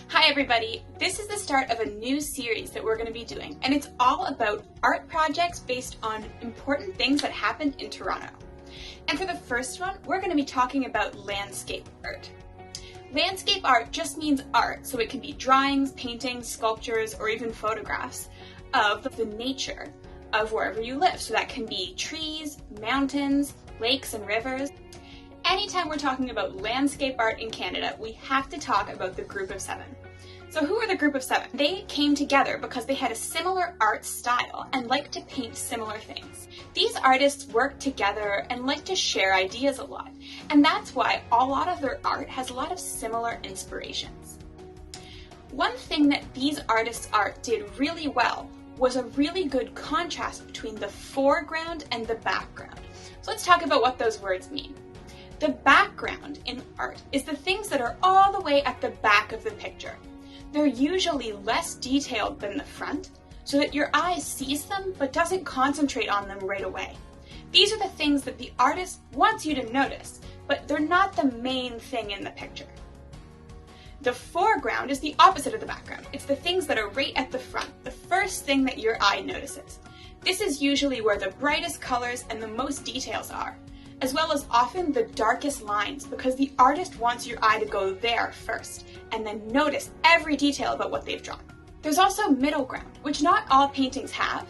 Hi everybody, this is the start of a new series that we're going to be doing, and it's all about art projects based on important things that happened in Toronto. And for the first one, we're going to be talking about landscape art. Landscape art just means art, so it can be drawings, paintings, sculptures, or even photographs of the nature of wherever you live. So that can be trees, mountains, lakes, and rivers. Anytime we're talking about landscape art in Canada, we have to talk about the Group of Seven. So who are the Group of Seven? They came together because they had a similar art style and liked to paint similar things. These artists work together and like to share ideas a lot, and that's why a lot of their art has a lot of similar inspirations. One thing that these artists' art did really well was a really good contrast between the foreground and the background. So let's talk about what those words mean. The background in art is the things that are all the way at the back of the picture. They're usually less detailed than the front, so that your eye sees them but doesn't concentrate on them right away. These are the things that the artist wants you to notice, but they're not the main thing in the picture. The foreground is the opposite of the background. It's the things that are right at the front, the first thing that your eye notices. This is usually where the brightest colors and the most details are, as well as often the darkest lines, because the artist wants your eye to go there first, and then notice every detail about what they've drawn. There's also middle ground, which not all paintings have,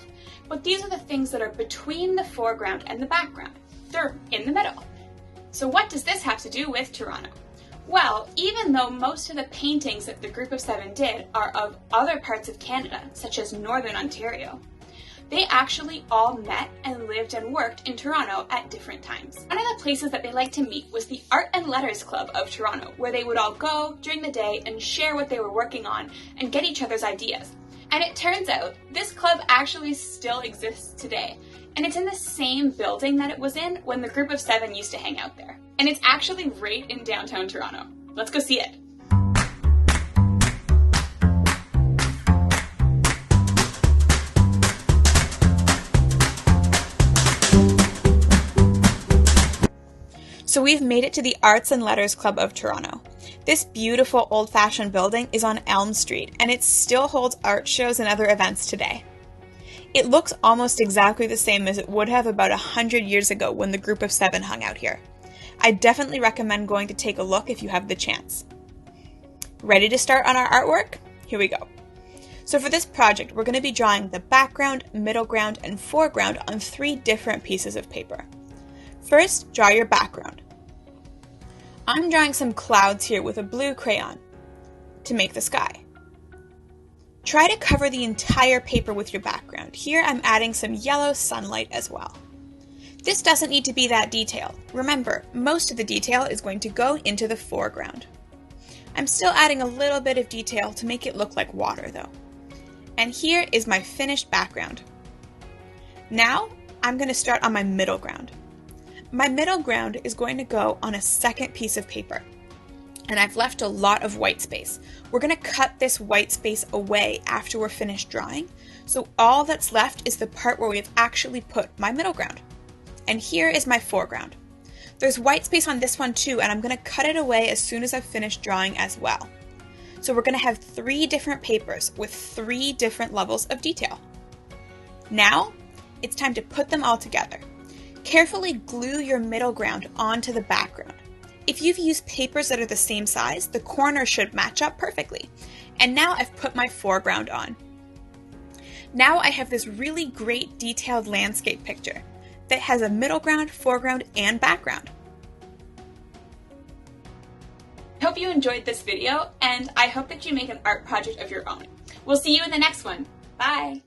but these are the things that are between the foreground and the background. They're in the middle. So what does this have to do with Toronto? Well, even though most of the paintings that the Group of Seven did are of other parts of Canada, such as Northern Ontario, they actually all met and lived and worked in Toronto at different times. One of the places that they liked to meet was the Art and Letters Club of Toronto, where they would all go during the day and share what they were working on and get each other's ideas. And it turns out this club actually still exists today, and it's in the same building that it was in when the Group of Seven used to hang out there. And it's actually right in downtown Toronto. Let's go see it. So we've made it to the Arts and Letters Club of Toronto. This beautiful old-fashioned building is on Elm Street, and it still holds art shows and other events today. It looks almost exactly the same as it would have about 100 years ago when the Group of Seven hung out here. I definitely recommend going to take a look if you have the chance. Ready to start on our artwork? Here we go. So for this project, we're going to be drawing the background, middle ground, and foreground on 3 different pieces of paper. First, draw your background. I'm drawing some clouds here with a blue crayon to make the sky. Try to cover the entire paper with your background. Here I'm adding some yellow sunlight as well. This doesn't need to be that detailed. Remember, most of the detail is going to go into the foreground. I'm still adding a little bit of detail to make it look like water though. And here is my finished background. Now I'm going to start on my middle ground. My middle ground is going to go on a second piece of paper, and I've left a lot of white space. We're going to cut this white space away after we're finished drawing, so all that's left is the part where we've actually put my middle ground. And here is my foreground. There's white space on this one too, and I'm going to cut it away as soon as I've finished drawing as well. So we're going to have 3 different papers with 3 different levels of detail. Now, it's time to put them all together. Carefully glue your middle ground onto the background. If you've used papers that are the same size, the corners should match up perfectly. And now I've put my foreground on. Now I have this really great detailed landscape picture that has a middle ground, foreground, and background. I hope you enjoyed this video, and I hope that you make an art project of your own. We'll see you in the next one. Bye!